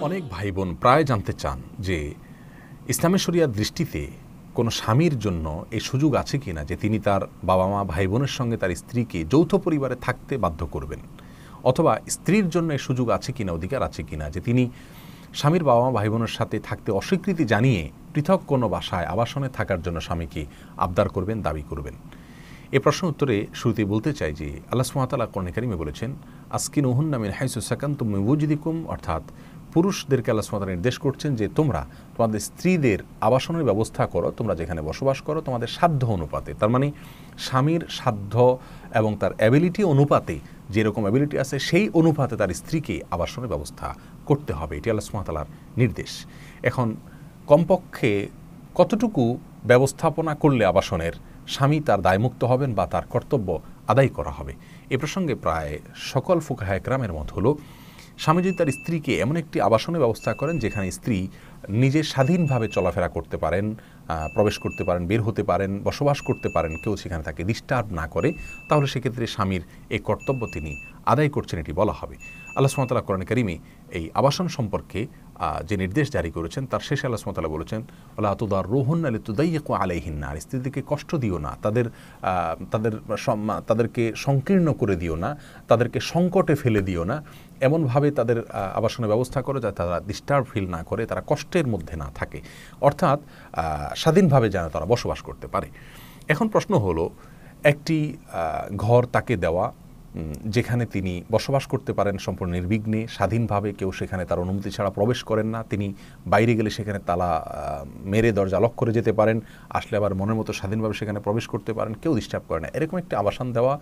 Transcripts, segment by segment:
অনেক ভাই বোন প্রায় জানতে চান যে ইসলামী শরিয়ার দৃষ্টিতে কোনো স্বামীর জন্য এই সুযোগ আছে কিনা যে তিনি তার বাবা মা ভাই বোনের সঙ্গে তার স্ত্রীকে যৌথ পরিবারে থাকতে বাধ্য করবেন, অথবা স্ত্রীর জন্য এই সুযোগ আছে কিনা, অধিকার আছে কিনা যে তিনি স্বামীর বাবা মা ভাই বোনের সাথে থাকতে অস্বীকৃতি জানিয়ে পৃথক কোনো বাসায় আবাসনে থাকার জন্য স্বামীকে আবদার করবেন, দাবি করবেন। এ প্রশ্ন উত্তরে শুরুতেই বলতে চাই যে আল্লাহ সুবহানাহু ওয়া তাআলা কোরআনে কারিমে বলেছেন আসকিনুহুন্না মিন হাইসু সাকানতুম মিন ওয়াজদিকুম, অর্থাৎ পুরুষদেরকে আল্লাহ সুবহানাহু ওয়া তাআলা নির্দেশ করছেন যে তোমরা তোমাদের স্ত্রীদের আবাসনের ব্যবস্থা করো, তোমরা যেখানে বসবাস করো তোমাদের সাধ্য অনুপাতে। তার মানে স্বামীর সাধ্য এবং তার অ্যাবিলিটি অনুপাতে, যেরকম অ্যাবিলিটি আছে সেই অনুপাতে তার স্ত্রীকে আবাসনের ব্যবস্থা করতে হবে। এটি আল্লাহ সুবহানাহু ওয়া তাআলার নির্দেশ। এখন কমপক্ষে কতটুকু ব্যবস্থাপনা করলে আবাসনের স্বামী তার দায়মুক্ত হবেন বা তার কর্তব্য আদায় করা হবে, এ প্রসঙ্গে প্রায় সকল ফুকাহায়ে কেরামের মত হলো স্বামী যদি তার স্ত্রীকে এমন একটি আবাসনের ব্যবস্থা করেন যেখানে স্ত্রী নিজে স্বাধীনভাবে চলাফেরা করতে পারেন, প্রবেশ করতে পারেন, বের হতে পারেন, বসবাস করতে পারেন, কেউ সেখানে তাকে ডিস্টার্ব না করে, তাহলে সেক্ষেত্রে স্বামীর এই কর্তব্য তিনি আদায় করছেন এটি বলা হবে। আল্লাহ সুবহানাহু ওয়া তাআলা কোরআনে কারিমে এই আবাসন সম্পর্কে যে নির্দেশ জারি করেছেন তার শেষে আল্লাহ সুবহানাহু ওয়া তাআলা বলেছেন ওয়ালা তুদাররুহুন্না লিতুদাইয়িকু আলাইহিন্না, আর স্ত্রীদেরকে কষ্ট দিও না, তাদেরকে সংকীর্ণ করে দিও না, তাদেরকে সংকটে ফেলে দিও না, এমনভাবে তাদের আবাসনের ব্যবস্থা করো যাতে তারা ডিস্টার্ব ফিল না করে, তারা কষ্টের মধ্যে না থাকে, অর্থাৎ স্বাধীনভাবে যেন তারা বসবাস করতে পারে। এখন প্রশ্ন হলো একটি ঘর তাকে দেওয়া যেখানে তিনি বসবাস করতে পারেন সম্পূর্ণ নির্বিঘ্নে, স্বাধীনভাবে, কেউ সেখানে তার অনুমতি ছাড়া প্রবেশ করেন না, তিনি বাইরে গেলে সেখানে তালা মেরে দরজা লক করে যেতে পারেন, আসলে আবার মনের মতো স্বাধীনভাবে সেখানে প্রবেশ করতে পারেন, কেউ ডিস্টার্ব করে না, এরকম একটি আবাসন দেওয়া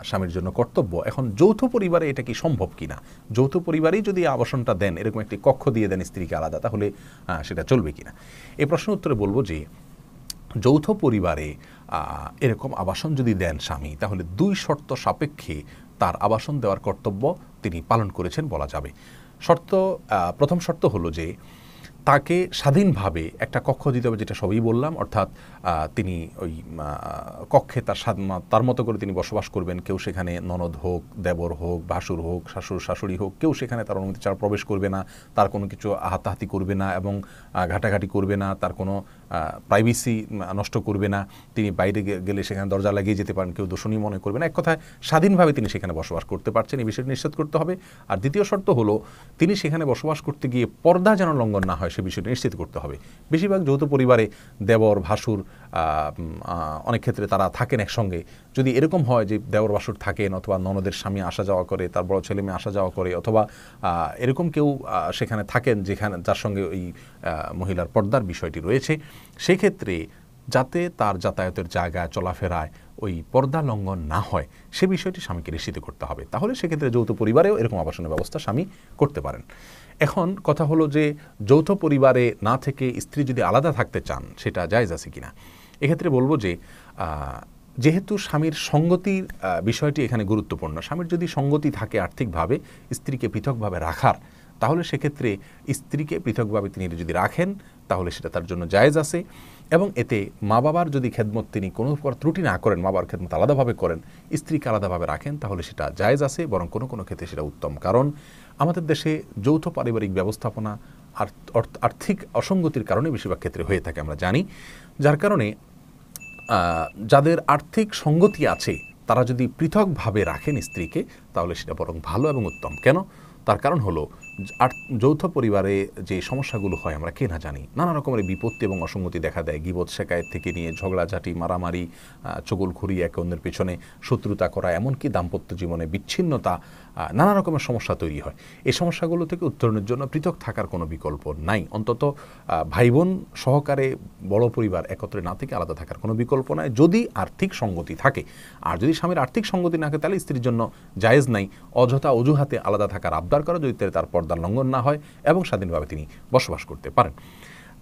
স্বামীর জন্য কর্তব্য। এখন যৌথ পরিবারে এটা কি সম্ভব কিনা, যৌথ পরিবারেই যদি আবাসনটা দেন, এরকম একটি কক্ষ দিয়ে দেন স্ত্রীকে আলাদা, তাহলে সেটা চলবে কিনা? এই প্রশ্ন উত্তরে বলবো যে যৌথ পরিবারে এরকম আবাসন যদি দেন স্বামী, তাহলে দুই শর্ত সাপেক্ষে তার আবাসন দেওয়ার কর্তব্য তিনি পালন করেছেন বলা যাবে। প্রথম শর্ত হলো যে তাকে স্বাধীনভাবে একটা কক্ষ দিতে হবে, যেটা সবই বললাম, অর্থাৎ তিনি ওই কক্ষে তার মতো করে তিনি বসবাস করবেন, কেউ সেখানে ননদ হোক, দেবর হোক, ভাসুর হোক, শাশুড়ি হোক, কেউ সেখানে তার অনুমতি ছাড়া প্রবেশ করবে না, তার কোনো কিছু হাতাহাতি করবে না এবং ঘাটাঘাটি করবে না, তার কোনো প্রাইভেসি নষ্ট করবে না, তিনি বাইরে গেলে সেখানে দরজা লাগিয়ে যেতে পারেন, কেউ দোষণীয় মনে করবে না, এক কথায় স্বাধীনভাবে তিনি সেখানে বসবাস করতে পারছেন, এই বিষয়টি নিশ্চিত করতে হবে। আর দ্বিতীয় শর্ত হলো তিনি সেখানে বসবাস করতে গিয়ে পর্দা যেন লঙ্ঘন না হয় সে বিষয়টি নিশ্চিত করতে হবে। বেশিরভাগ যৌথ পরিবারে দেবর ভাসুর অনেক ক্ষেত্রে তারা থাকেন একসঙ্গে, যদি এরকম হয় যে দেবর ভাসুর থাকেন অথবা ননদের স্বামী আসা যাওয়া করে, তার বড় ছেলে মেয়ে আসা যাওয়া করে, অথবা এরকম কেউ সেখানে থাকেন যার সঙ্গে ওই মহিলার পর্দার বিষয়টি রয়েছে, সেক্ষেত্রে যাতে তার যাতায়াতের জায়গায় চলাফেরায় ওই পর্দা লঙ্ঘন না হয় সে বিষয়টি স্বামীকে নিশ্চিত করতে হবে, তাহলে সেক্ষেত্রে যৌথ পরিবারেও এরকম আবাসনের ব্যবস্থা স্বামী করতে পারেন। এখন কথা হলো যে যৌথ পরিবারে না থেকে স্ত্রী যদি আলাদা থাকতে চান সেটা জায়েজ আছে কিনা। এক্ষেত্রে বলবো যে যেহেতু স্বামীর সঙ্গতির বিষয়টি এখানে গুরুত্বপূর্ণ, স্বামীর যদি সঙ্গতি থাকে আর্থিকভাবে স্ত্রীকে পৃথকভাবে রাখার, তাহলে সেক্ষেত্রে স্ত্রীকে পৃথকভাবে তিনি যদি রাখেন তাহলে সেটা তার জন্য জায়েজ আছে, এবং এতে মা বাবার যদি খেদমত তিনি কোনো প্রকার ত্রুটি না করেন, মা বাবার খেদমত আলাদাভাবে করেন, স্ত্রীকে আলাদাভাবে রাখেন, তাহলে সেটা জায়েজ আছে, বরং কোনো কোনো ক্ষেত্রে সেটা উত্তম। কারণ আমাদের দেশে যৌথ পারিবারিক ব্যবস্থাপনা আর্থিক অসঙ্গতির কারণে বেশিরভাগ ক্ষেত্রে হয়ে থাকে আমরা জানি, যার কারণে যাদের আর্থিক সঙ্গতি আছে তারা যদি পৃথকভাবে রাখেন স্ত্রীকে তাহলে সেটা বরং ভালো এবং উত্তম। কেন? তার কারণ হলো যৌথ পরিবারে যে সমস্যাগুলো হয় আমরা কে না জানি, নানা রকমের বিপত্তি এবং অসঙ্গতি দেখা দেয়, গীবত শেকায়েত থেকে নিয়ে ঝগড়াঝাটি, মারামারি, চগলখুরি, একে অন্যের পেছনে শত্রুতা করা, এমনকি দাম্পত্য জীবনে বিচ্ছিন্নতা, নানা রকমের সমস্যা তৈরি হয়। এই সমস্যাগুলো থেকে উত্তরণের জন্য পৃথক থাকার কোনো বিকল্প নাই, অন্তত ভাই বোন সহকারে বড় পরিবার একত্রে না থেকে আলাদা থাকার কোনো বিকল্প নাই, যদি আর্থিক সঙ্গতি থাকে। আর যদি স্বামীর আর্থিক সঙ্গতি না থাকে তাহলে স্ত্রীর জন্য জায়েজ নাই অযথা অজুহাতে আলাদা থাকার আবদার করা, যদি তার পর্দার লঙ্ঘন না হয় এবং স্বাধীনভাবে তিনি বসবাস করতে পারেন।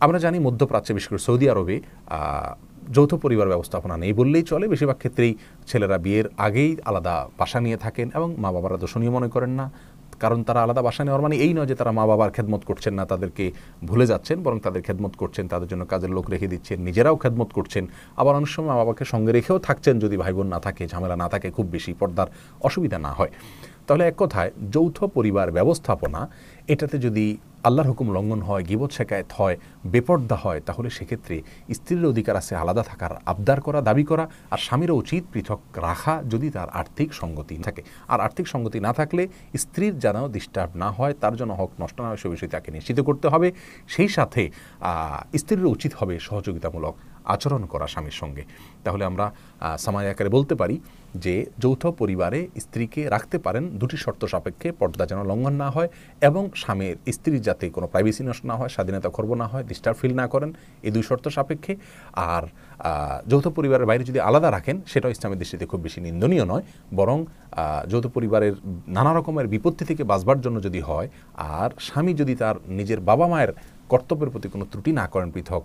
আমরা জানি মধ্যপ্রাচ্যে বিশেষ করে সৌদি আরবে যৌথ পরিবার ব্যবস্থাপনা নেই বললেই চলে, বেশিরভাগ ক্ষেত্রেই ছেলেরা বিয়ের আগেই আলাদা বাসা নিয়ে থাকেন এবং মা বাবারা দোষণীয় মনে করেন না, কারণ তারা আলাদা বাসা নেওয়ার মানে এই নয় যে তারা মা বাবার খেদমত করছেন না, তাদেরকে ভুলে যাচ্ছেন, বরং তাদের খেদমত করছেন, তাদের জন্য কাজের লোক রেখে দিচ্ছেন, নিজেরাও খেদমত করছেন, আবার অনেক সময় মা বাবাকে সঙ্গে রেখেও থাকছেন যদি ভাই বোন না থাকে, ঝামেলা না থাকে, খুব বেশি পর্দার অসুবিধা না হয়। তাহলে এক কথায় যৌথ পরিবার ব্যবস্থাপনা এটাতে যদি আল্লাহর হুকুম লঙ্ঘন হয়, গীবত শেকায়েত হয়, বেপর্দা হয়, তাহলে সেক্ষেত্রে স্ত্রীর অধিকার আছে আলাদা থাকার আবদার করা, দাবি করা, আর স্বামীরও উচিত পৃথক রাখা যদি তার আর্থিক সঙ্গতি থাকে। আর আর্থিক সঙ্গতি না থাকলে স্ত্রীর যেন ডিস্টার্ব না হয়, তার জন্য হক নষ্ট না হয় সে বিষয়ে তাকে নিশ্চিত করতে হবে। সেই সাথে স্ত্রীর উচিত হবে সহযোগিতামূলক আচরণ করা স্বামীর সঙ্গে। তাহলে আমরা সামারি আকারে বলতে পারি যে যৌথ পরিবারে স্ত্রীকে রাখতে পারেন দুটি শর্ত সাপেক্ষে, পর্দা যেন লঙ্ঘন না হয় এবং স্ত্রীর যাতে কোনো প্রাইভেসি নষ্ট না হয়, স্বাধীনতা খর্ব না হয়, ডিস্টার্ব ফিল না করেন, এই দুই শর্ত সাপেক্ষে। আর যৌথ পরিবারের বাইরে যদি আলাদা রাখেন সেটাও ইসলামের দৃষ্টিতে খুব বেশি নিন্দনীয় নয়, বরং যৌথ পরিবারের নানা রকমের বিপত্তি থেকে বাঁচবার জন্য যদি হয়, আর স্বামী যদি তার নিজের বাবা মায়ের কর্তব্যের প্রতি কোনো ত্রুটি না করেন পৃথক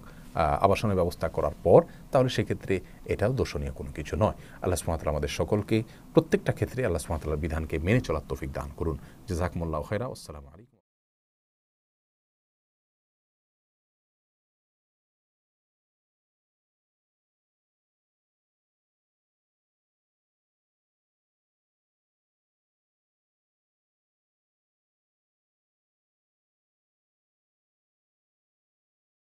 আবাসনের ব্যবস্থা করার পর, তাহলে সেক্ষেত্রে এটাও দোষণীয় কোনো কিছু নয়। আল্লাহ সুবহানাহু ওয়া তাআলা আমাদের সকলকে প্রত্যেকটা ক্ষেত্রে আল্লাহ সুবহানাহু ওয়া তাআলার বিধানকে মেনে চলার তৌফিক দান করুন। জাযাকুমুল্লাহু খায়রা। আসসালামু আলাইকুম।